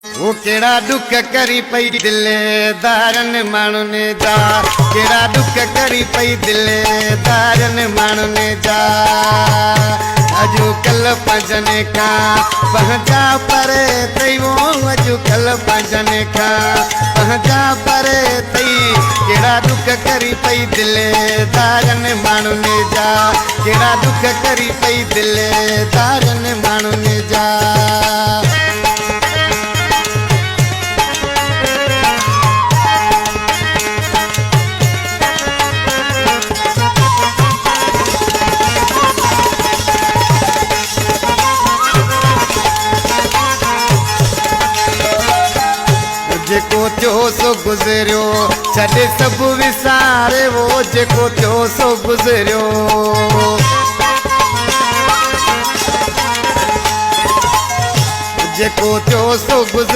वो केड़ा दुख करी पई दिलेदारन माण्हुनि ने जा, केड़ा दुख करी पई दिलेदारन माण्हुनि ने जा। अॼुकल्ह पंजने खां पंहिंजा परे तई वो, अॼुकल्ह पंजने खां पंहिंजा परे तई। केड़ा दुख करी पई दिलेदारन माण्हुनि ने जा, केड़ा दुख करी पई दिलेदारन माण्हुनि ने जा। जेको थियो सो गुज़रियो छॾे सभु विसारे वो, जेको थियो सो गुज़रियो। जेको थियो सो गुज़रियो।